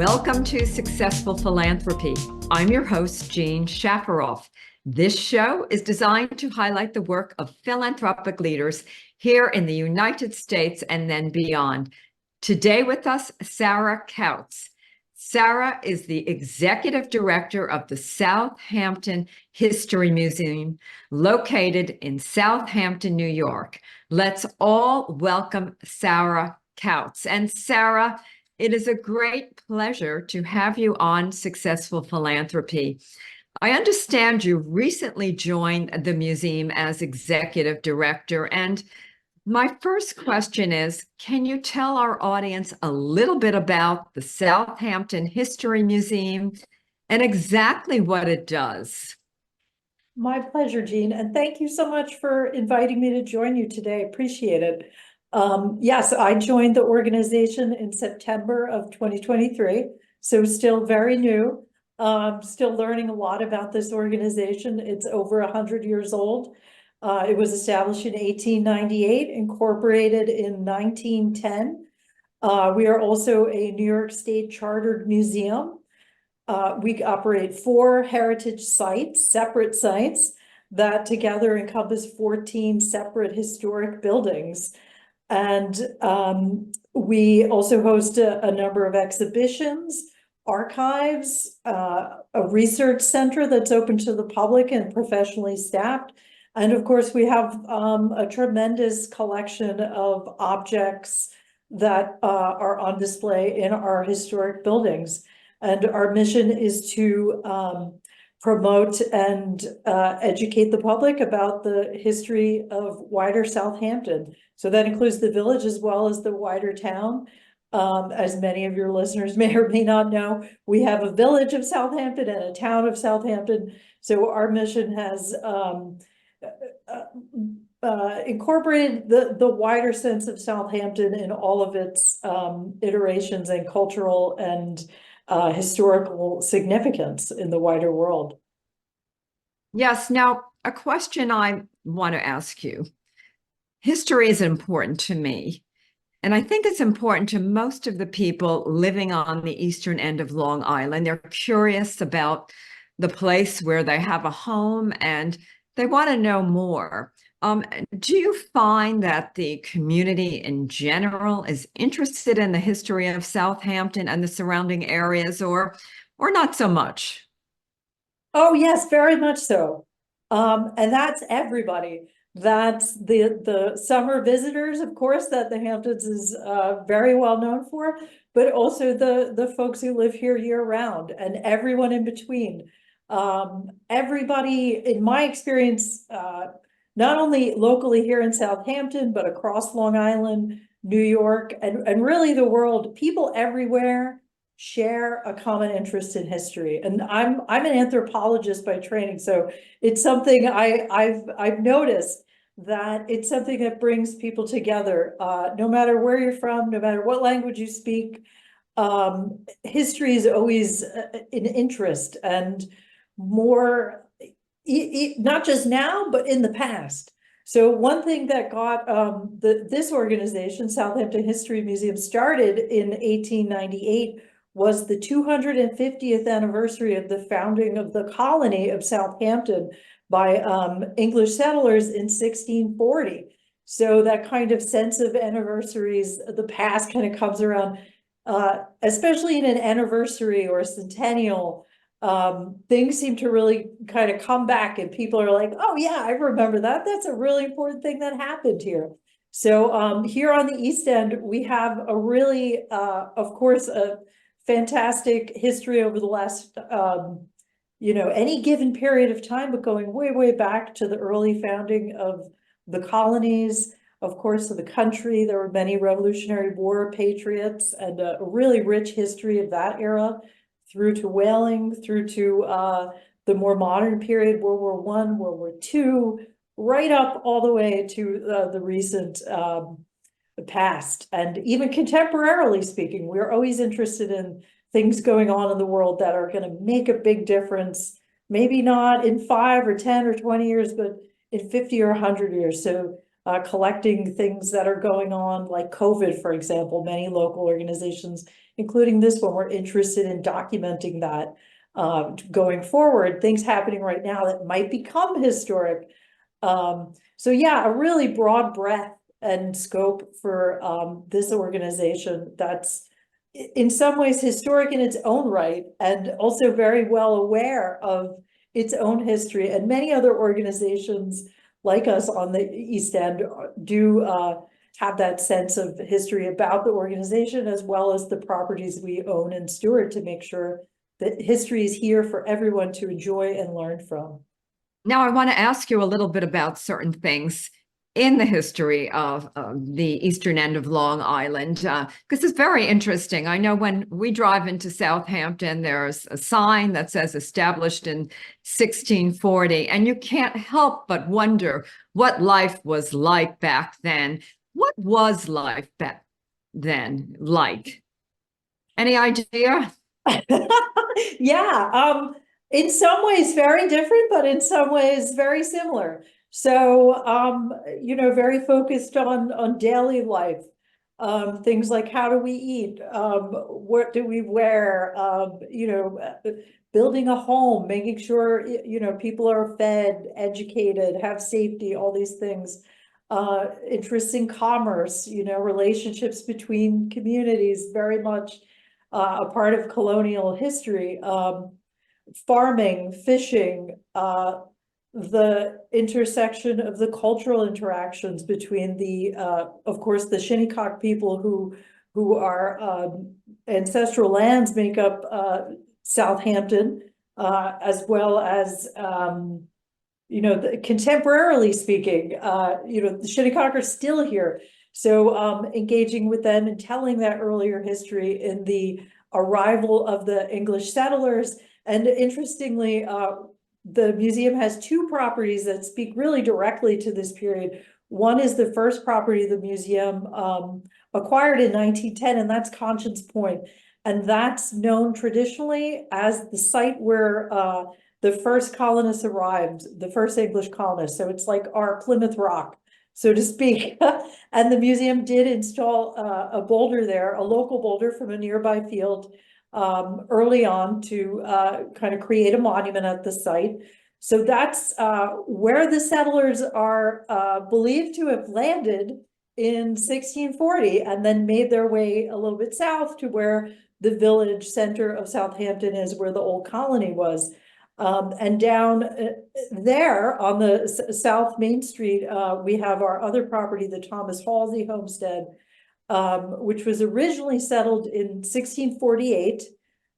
Welcome to Successful Philanthropy. I'm your host, Jean Shafiroff. This show is designed to highlight the work of philanthropic leaders here in the United States and then beyond. Today with us, Sarah Kautz. Sarah is the executive director of the Southampton History Museum, located in Southampton, New York. Let's all welcome Sarah Kautz. And Sarah, it is a great pleasure to have you on Successful Philanthropy. I understand you recently joined the museum as executive director, and my first question is, can you tell our audience a little bit about the Southampton History Museum and exactly what it does? My pleasure, Jean, and thank you so much for inviting me to join you today. Appreciate it. Yes, I joined the organization in September of 2023, so still very new. Still learning a lot about this organization. It's over 100 years old. It was established in 1898, incorporated in 1910. We are also a New York State chartered museum. We operate 4 heritage sites, separate sites, that together encompass 14 separate historic buildings. And we also host a number of exhibitions, archives, a research center that's open to the public and professionally staffed. And of course, we have a tremendous collection of objects that are on display in our historic buildings. And our mission is to promote and educate the public about the history of wider Southampton. So that includes the village as well as the wider town. As many of your listeners may or may not know, we have a village of Southampton and a town of Southampton. So our mission has incorporated the wider sense of Southampton in all of its iterations and cultural and historical significance in the wider world. Yes, now a question I want to ask you. History is important to me, and I think it's important to most of the people living on the eastern end of Long Island. They're curious about the place where they have a home and they want to know more. Do you find that the community in general is interested in the history of Southampton and the surrounding areas, or not so much? Oh, yes, very much so. And that's everybody. That's the summer visitors, of course, that the Hamptons is very well known for, but also the folks who live here year round and everyone in between. Everybody, in my experience, not only locally here in Southampton, but across Long Island, New York, and really the world, people everywhere share a common interest in history. And I'm an anthropologist by training, so it's something I've noticed that it's something that brings people together, no matter where you're from, no matter what language you speak. History is always an interest, and more not just now, but in the past. So one thing that got this organization, Southampton History Museum, started in 1898 was the 250th anniversary of the founding of the colony of Southampton by English settlers in 1640. So that kind of sense of anniversaries, the past kind of comes around, especially in an anniversary or a centennial. Things seem to really kind of come back and people are like, oh yeah, I remember that. That's a really important thing that happened here. So here on the East End, we have a really, of course, a fantastic history over the last, any given period of time, but going way, way back to the early founding of the colonies, of course, of the country. There were many Revolutionary War patriots and a really rich history of that era, through to whaling, through to the more modern period, World War I, World War II, right up all the way to the recent past. And even contemporarily speaking, we're always interested in things going on in the world that are going to make a big difference, maybe not in 5 or 10 or 20 years, but in 50 or 100 years. So collecting things that are going on, like COVID, for example. Many local organizations, including this one, were interested in documenting that going forward, things happening right now that might become historic. So yeah, a really broad breadth and scope for this organization that's in some ways historic in its own right, and also very well aware of its own history. And many other organizations like us on the East End do have that sense of history about the organization, as well as the properties we own and steward, to make sure that history is here for everyone to enjoy and learn from. Now, I want to ask you a little bit about certain things in the history of the eastern end of Long Island, because it's very interesting. I know when we drive into Southampton, there's a sign that says established in 1640, and you can't help but wonder what life was like back then. What was life back then like? Any idea? Yeah, in some ways very different, but in some ways very similar. So, very focused on daily life. Things like, how do we eat? What do we wear? Building a home, making sure, people are fed, educated, have safety, all these things. Interest in commerce, relationships between communities, very much a part of colonial history. Farming, fishing, the intersection of the cultural interactions between of course, the Shinnecock people who are ancestral lands make up Southampton, as well as contemporarily speaking, the Shinnecock are still here. So engaging with them and telling that earlier history in the arrival of the English settlers. And interestingly, the museum has two properties that speak really directly to this period. One is the first property the museum acquired in 1910, and that's Conscience Point. And that's known traditionally as the site where the first colonists arrived, the first English colonists. So it's like our Plymouth Rock, so to speak. And the museum did install a boulder there, a local boulder from a nearby field, early on to kind of create a monument at the site. So that's where the settlers are believed to have landed in 1640, and then made their way a little bit south to where the village center of Southampton is, where the old colony was. And down there on the South Main Street, we have our other property, the Thomas Halsey Homestead, which was originally settled in 1648.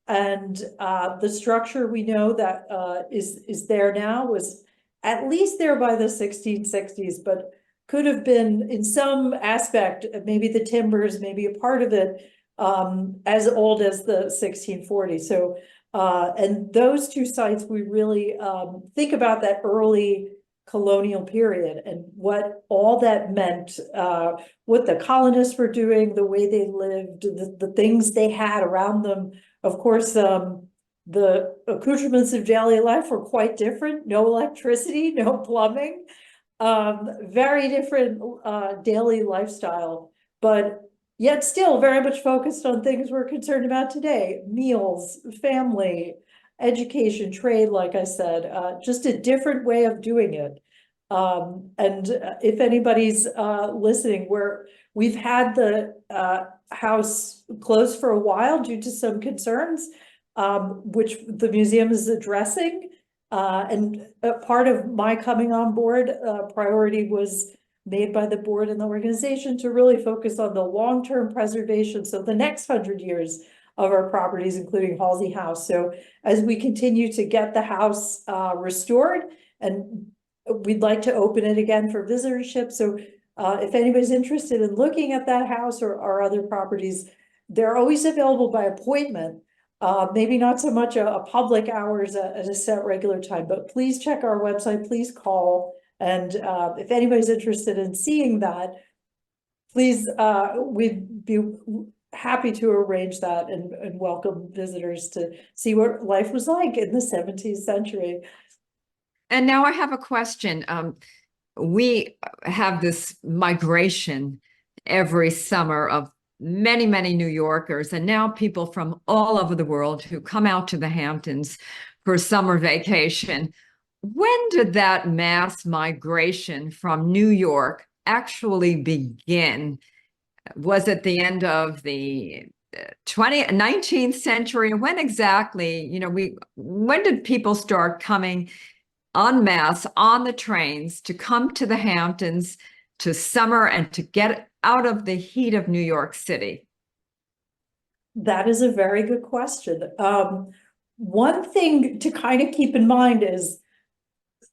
And the structure we know that is there now was at least there by the 1660s, but could have been in some aspect, maybe the timbers, maybe a part of it, as old as the 1640s. So, and those two sites, we really think about that early colonial period and what all that meant, what the colonists were doing, the way they lived, the things they had around them. Of course, the accoutrements of daily life were quite different. No electricity, no plumbing, very different daily lifestyle, but yet still very much focused on things we're concerned about today: meals, family, education, trade, like I said, just a different way of doing it. And if anybody's listening, we've had the house closed for a while due to some concerns, which the museum is addressing. And part of my coming on board, priority was made by the board and the organization to really focus on the long-term preservation. So the next 100 years of our properties, including Halsey House. So as we continue to get the house restored, and we'd like to open it again for visitorship. So if anybody's interested in looking at that house or other properties, they're always available by appointment. Maybe not so much a public hours at a set regular time, but please check our website, please call. And if anybody's interested in seeing that, please, we'd be happy to arrange that and welcome visitors to see what life was like in the 17th century. And now I have a question. we have this migration every summer of many, many New Yorkers, and now people from all over the world who come out to the Hamptons for summer vacation. When did that mass migration from New York actually begin? Was it the end of the 19th century? When exactly, when did people start coming en masse on the trains to come to the Hamptons to summer and to get out of the heat of New York City? That is a very good question. One thing to kind of keep in mind is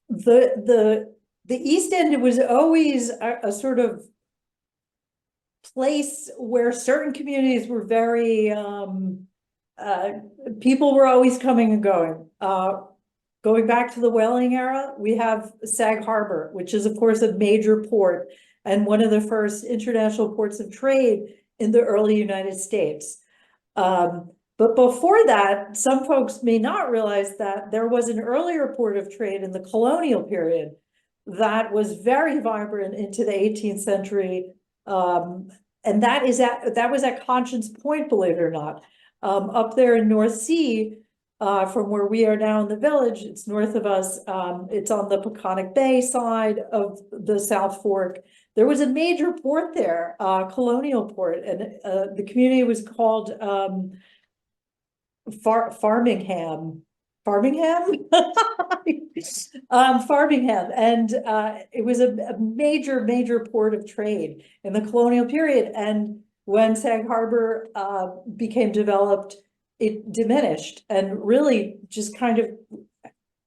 the East End was always a sort of place where certain communities were very people were always coming and going. Going back to the whaling era, we have Sag Harbor, which is of course a major port and one of the first international ports of trade in the early United States. But before that, some folks may not realize that there was an earlier port of trade in the colonial period that was very vibrant into the 18th century. And that was at Conscience Point, believe it or not. Up there in North Sea, from where we are now in the village, it's north of us. It's on the Peconic Bay side of the South Fork. There was a major port there, colonial port, and the community was called Farmingham. Farmingham? Farmingham. And it was a major port of trade in the colonial period. And when Sag Harbor became developed, it diminished, and really just kind of,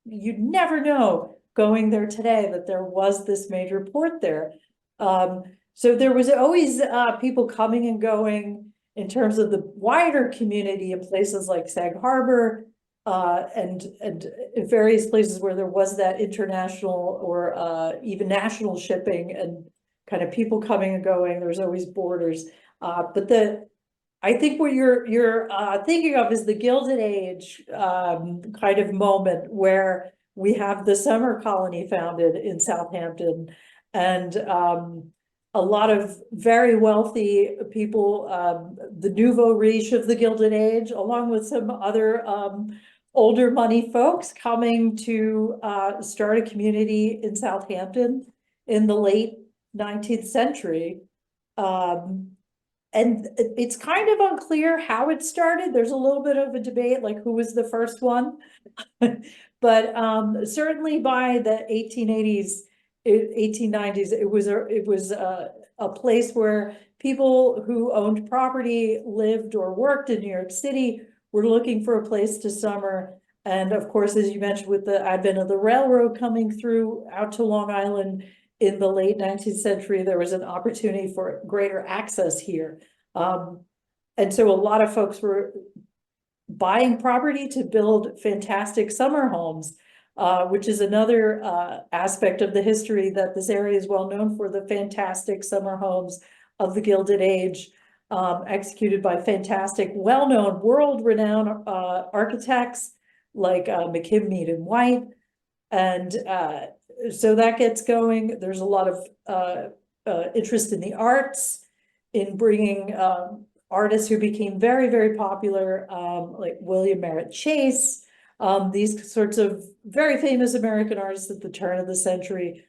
you'd never know going there today that there was this major port there. So there was always people coming and going in terms of the wider community in places like Sag Harbor, and in various places where there was that international or even national shipping and kind of people coming and going. There's always borders. But I think what you're thinking of is the Gilded Age kind of moment where we have the summer colony founded in Southampton, and a lot of very wealthy people, the nouveau riche of the Gilded Age, along with some other older money folks coming to start a community in Southampton in the late 19th century. And it's kind of unclear how it started. There's a little bit of a debate, like who was the first one. But certainly by the 1880s, 1890s, it was a place where people who owned property, lived or worked in New York City, were looking for a place to summer. And of course, as you mentioned, with the advent of the railroad coming through out to Long Island in the late 19th century, there was an opportunity for greater access here. And so a lot of folks were buying property to build fantastic summer homes, which is another aspect of the history that this area is well known for, the fantastic summer homes of the Gilded Age, executed by fantastic, well-known, world-renowned architects like McKim, Mead and White. And so that gets going. There's a lot of interest in the arts, in bringing artists who became very popular, like William Merritt Chase, these sorts of very famous American artists at the turn of the century,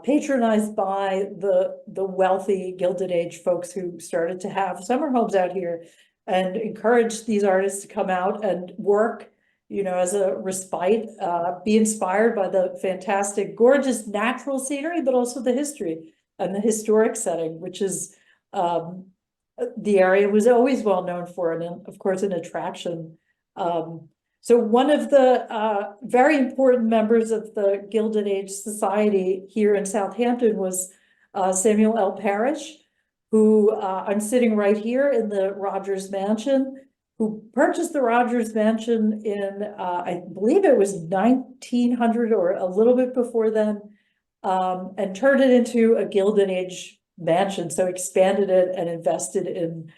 patronized by the wealthy Gilded Age folks who started to have summer homes out here, and encouraged these artists to come out and work, as a respite, be inspired by the fantastic, gorgeous natural scenery, but also the history and the historic setting, which is the area was always well known for, and of course an attraction. So one of the very important members of the Gilded Age Society here in Southampton was Samuel L. Parrish, who I'm sitting right here in the Rogers Mansion, who purchased the Rogers Mansion in, I believe it was 1900 or a little bit before then, and turned it into a Gilded Age mansion. So expanded it and invested in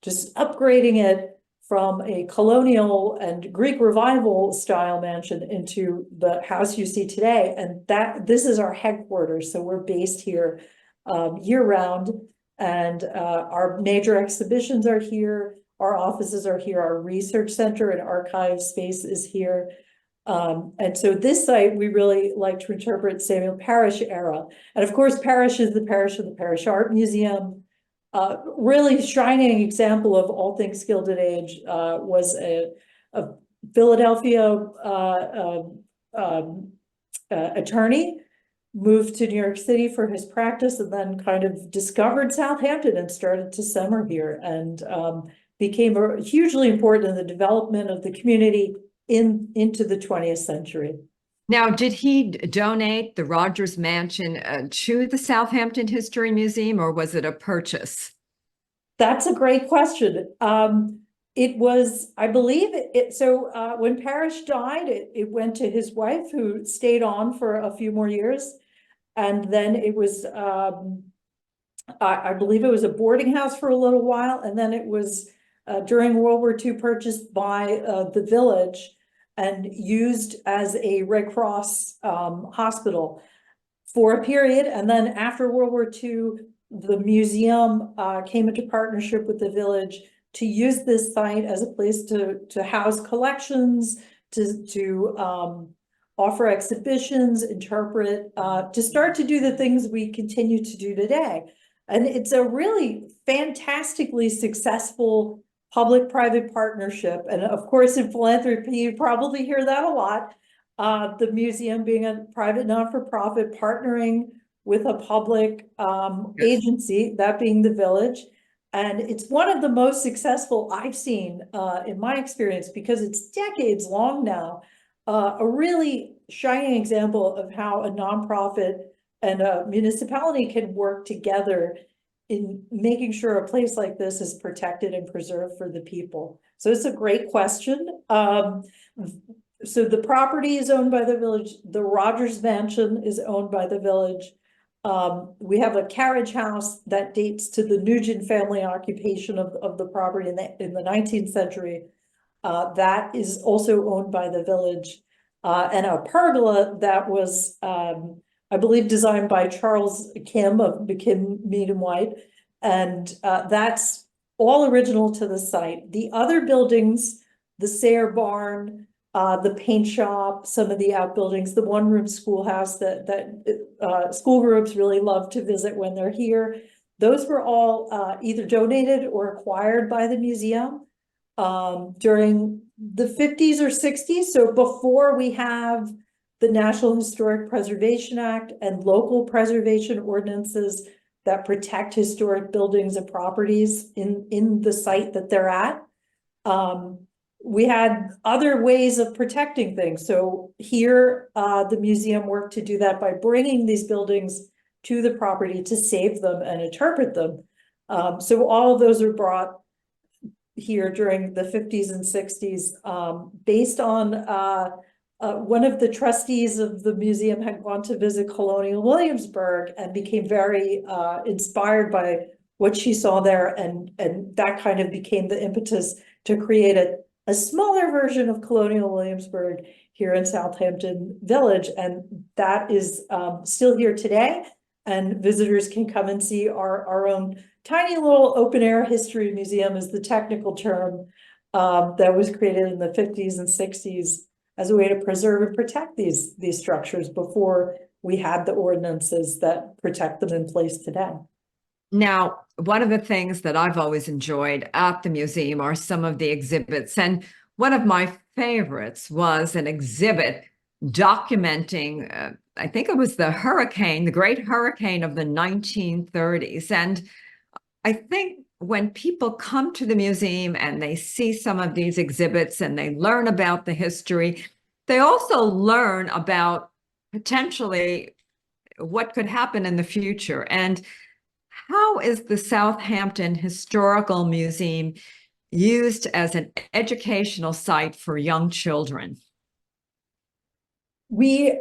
just upgrading it from a colonial and Greek revival style mansion into the house you see today. And this is our headquarters. So we're based here year round, and our major exhibitions are here. Our offices are here. Our research center and archive space is here. And so this site, we really like to interpret Samuel Parish era. And of course, Parish is the parish of the Parish Art Museum. Really shining example of all things Gilded Age was a Philadelphia attorney, moved to New York City for his practice, and then kind of discovered Southampton and started to summer here, and became hugely important in the development of the community into the 20th century. Now, did he donate the Rogers Mansion to the Southampton History Museum, or was it a purchase? That's a great question. It was, I believe, when Parrish died, it went to his wife, who stayed on for a few more years. And then it was, I believe it was a boarding house for a little while. And then it was during World War II purchased by the village and used as a Red Cross hospital for a period. And then after World War II, the museum came into partnership with the village to use this site as a place to house collections, to offer exhibitions, interpret, to start to do the things we continue to do today. And it's a really fantastically successful public-private partnership. And of course, in philanthropy, you probably hear that a lot. The museum being a private not-for-profit partnering with a public agency, that being the village. And it's one of the most successful I've seen in my experience, because it's decades long now. A really shining example of how a nonprofit and a municipality can work together in making sure a place like this is protected and preserved for the people. So it's a great question. So the property is owned by the village. The Rogers Mansion is owned by the village. We have a carriage house that dates to the Nugent family occupation of the property in the 19th century. That is also owned by the village. And a pergola that was, I believe, designed by Charles Kim of McKim, Mead and White. And that's all original to the site. The other buildings, the Sayre Barn, the paint shop, some of the outbuildings, the one-room schoolhouse that school groups really love to visit when they're here. Those were all either donated or acquired by the museum during the 50s or 60s. So before we have the National Historic Preservation Act and local preservation ordinances that protect historic buildings and properties in the site that they're at. We had other ways of protecting things. So here, the museum worked to do that by bringing these buildings to the property to save them and interpret them. So all of those are brought here during the 50s and 60s, based on one of the trustees of the museum had gone to visit colonial Williamsburg and became very inspired by what she saw there, and that kind of became the impetus to create a smaller version of colonial Williamsburg here in Southampton Village. And that is still here today, and visitors can come and see our own tiny little open air history museum, is the technical term, that was created in the 50s and 60s as a way to preserve and protect these structures before we had the ordinances that protect them in place today. Now, one of the things that I've always enjoyed at the museum are some of the exhibits. And one of my favorites was an exhibit documenting, I think it was the Great Hurricane of the 1930s. And I think when people come to the museum and they see some of these exhibits and they learn about the history, they also learn about potentially what could happen in the future. And how is the Southampton Historical Museum used as an educational site for young children? We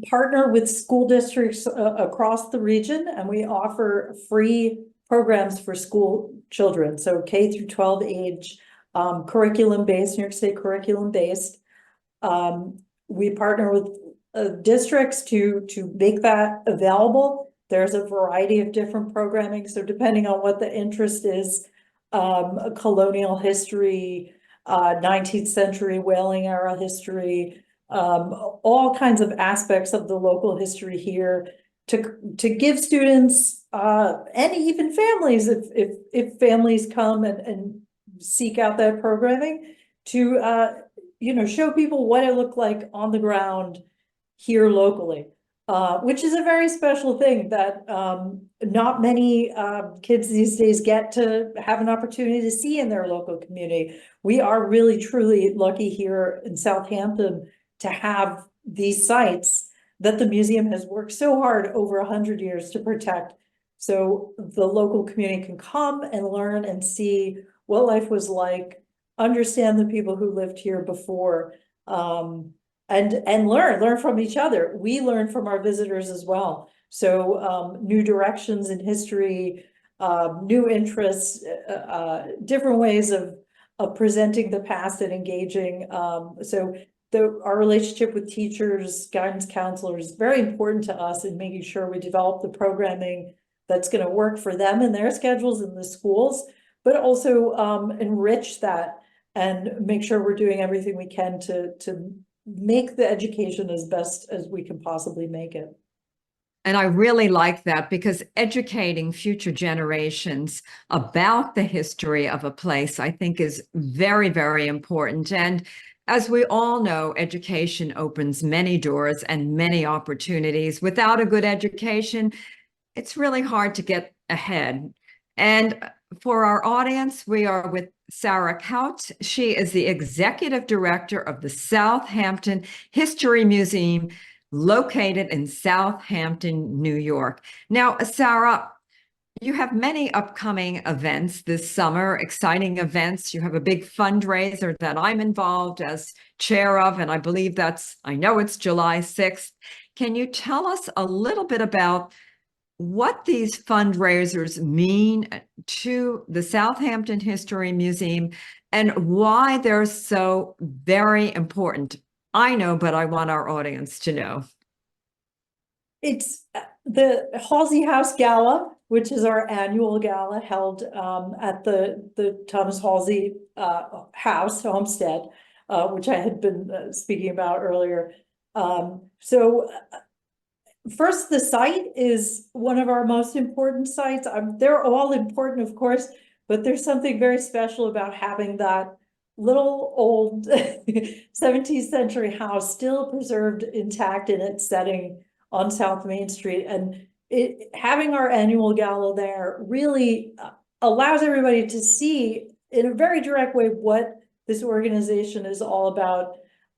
partner with school districts across the region, and we offer free programs for school children, so K through 12 age. curriculum-based, New York State curriculum-based. We partner with districts to make that available. There's a variety of different programming, so depending on what the interest is, colonial history, 19th century whaling era history, all kinds of aspects of the local history here to give students and even families, if families come and seek out that programming, to show people what it looked like on the ground here locally, which is a very special thing that not many kids these days get to have an opportunity to see in their local community. We are really, truly lucky here in Southampton to have these sites that the museum has worked so hard over 100 years to protect. So the local community can come and learn and see what life was like, understand the people who lived here before, and learn from each other. We learn from our visitors as well. So new directions in history, new interests, different ways of presenting the past and engaging. So our relationship with teachers, guidance counselors is very important to us in making sure we develop the programming that's going to work for them and their schedules in the schools, but also enrich that and make sure we're doing everything we can to make the education as best as we can possibly make it. And I really like that, because educating future generations about the history of a place, I think, is very, very important. And as we all know, education opens many doors and many opportunities. Without a good education, it's really hard to get ahead. And for our audience, we are with Sarah Kautz. She is the executive director of the Southampton History Museum, located in Southampton, New York. Now, Sarah, you have many upcoming events this summer, exciting events. You have a big fundraiser that I'm involved as chair of, and I know it's July 6th. Can you tell us a little bit about what these fundraisers mean to the Southampton History Museum and why they're so very important? I know, but I want our audience to know. It's the Halsey House Gala, which is our annual gala held at the Thomas Halsey House Homestead, which I had been speaking about earlier. First, the site is one of our most important sites. They're all important, of course, but there's something very special about having that little old 17th century house still preserved intact in its setting on South Main Street. And having our annual gala there really allows everybody to see in a very direct way what this organization is all about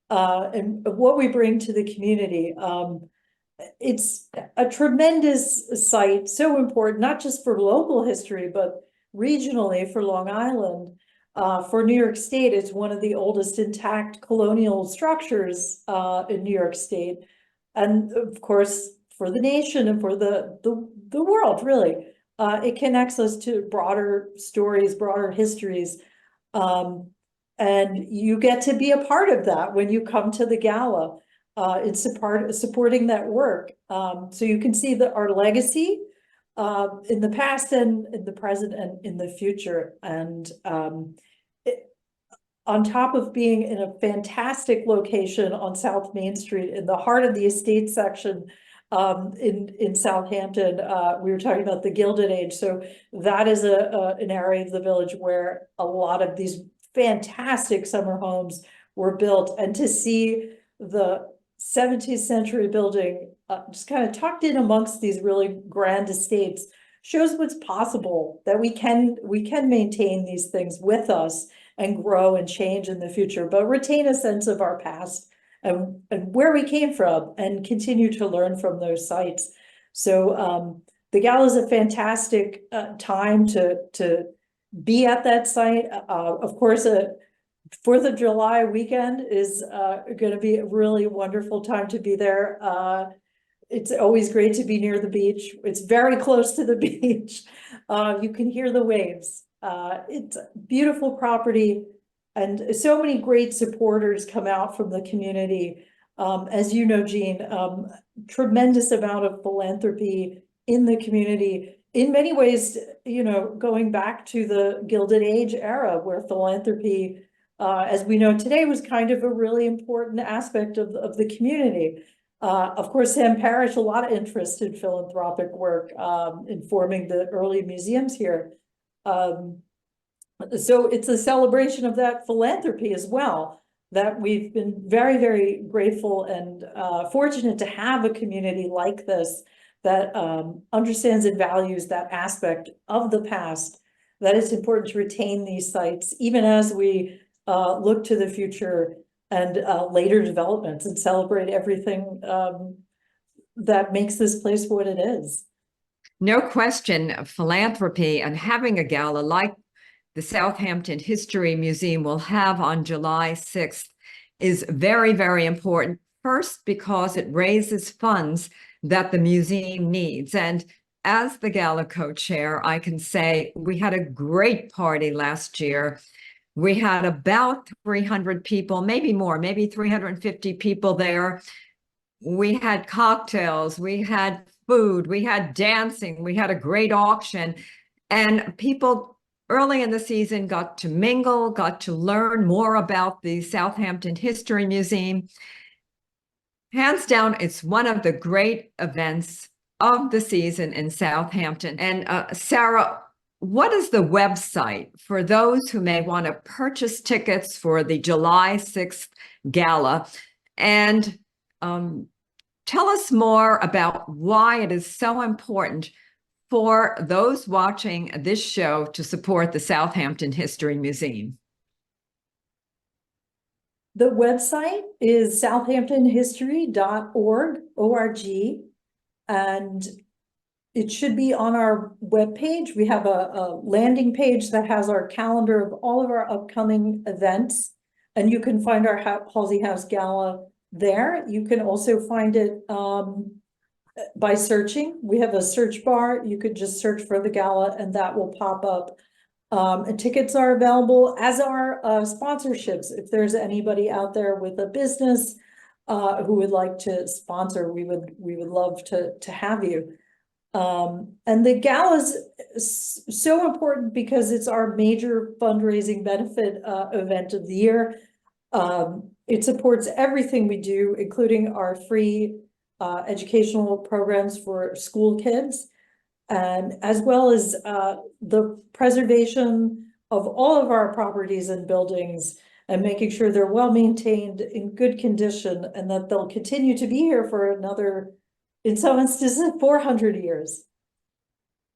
and what we bring to the community. It's a tremendous site, so important, not just for local history, but regionally for Long Island. For New York State, it's one of the oldest intact colonial structures in New York State. And of course, for the nation and for the world, really. It connects us to broader stories, broader histories. And you get to be a part of that when you come to the gala. It's supporting that work. So you can see our legacy in the past and in the present and in the future. And on top of being in a fantastic location on South Main Street, in the heart of the estate section in Southampton, we were talking about the Gilded Age. So that is an area of the village where a lot of these fantastic summer homes were built. And to see the 17th century building just kind of tucked in amongst these really grand estates shows what's possible, that we can maintain these things with us and grow and change in the future, but retain a sense of our past and where we came from and continue to learn from those sites. So the gala is a fantastic time to be at that site. Of course, 4th of July weekend is going to be a really wonderful time to be there. It's always great to be near the beach. It's very close to the beach. You can hear the waves. It's a beautiful property. And so many great supporters come out from the community. As you know, Jean, tremendous amount of philanthropy in the community. In many ways, you know, going back to the Gilded Age era where philanthropy, as we know today, was kind of a really important aspect of the community. Of course, Sam Parrish, a lot of interest in philanthropic work, in forming the early museums here. So it's a celebration of that philanthropy as well, that we've been very, very grateful and fortunate to have a community like this that understands and values that aspect of the past, that it's important to retain these sites, even as we look to the future and later developments and celebrate everything that makes this place what it is. No question, philanthropy and having a gala like the Southampton History Museum will have on July 6th is very, very important. First, because it raises funds that the museum needs. And as the gala co-chair, I can say we had a great party last year. We had about 300 people, maybe more, maybe 350 people there. We had cocktails, we had food, we had dancing, we had a great auction, and people early in the season got to mingle, got to learn more about the Southampton History Museum. Hands down, it's one of the great events of the season in Southampton. And Sarah, what is the website for those who may want to purchase tickets for the July 6th gala? And tell us more about why it is so important for those watching this show to support the Southampton History Museum. The website is southamptonhistory.org, and it should be on our webpage. We have a landing page that has our calendar of all of our upcoming events, and you can find our Halsey House Gala there. You can also find it by searching. We have a search bar. You could just search for the gala and that will pop up. And tickets are available, as are sponsorships. If there's anybody out there with a business who would like to sponsor, we would love to have you. And the gala is so important because it's our major fundraising benefit event of the year. It supports everything we do, including our free educational programs for school kids, and as well as the preservation of all of our properties and buildings and making sure they're well maintained, in good condition, and that they'll continue to be here for another, in some instances, 400 years.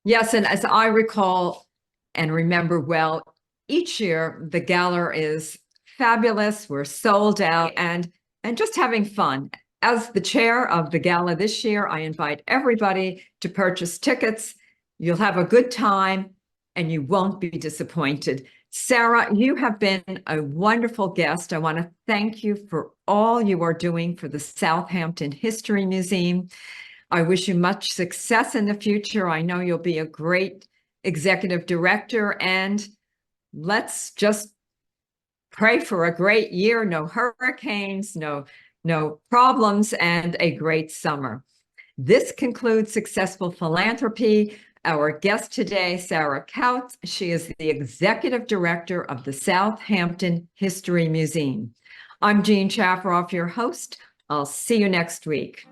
Yes, and as I recall and remember well, each year the gala is fabulous. We're sold out and just having fun. As the chair of the gala this year, I invite everybody to purchase tickets. You'll have a good time and you won't be disappointed. Sarah, you have been a wonderful guest. I want to thank you for all you are doing for the Southampton History Museum. I wish you much success in the future. I know you'll be a great executive director, and let's just pray for a great year. No hurricanes, no problems, and a great summer. This concludes Successful Philanthropy. Our guest today, Sarah Kautz. She is the Executive Director of the Southampton History Museum. I'm Jean Chaferoff, your host. I'll see you next week.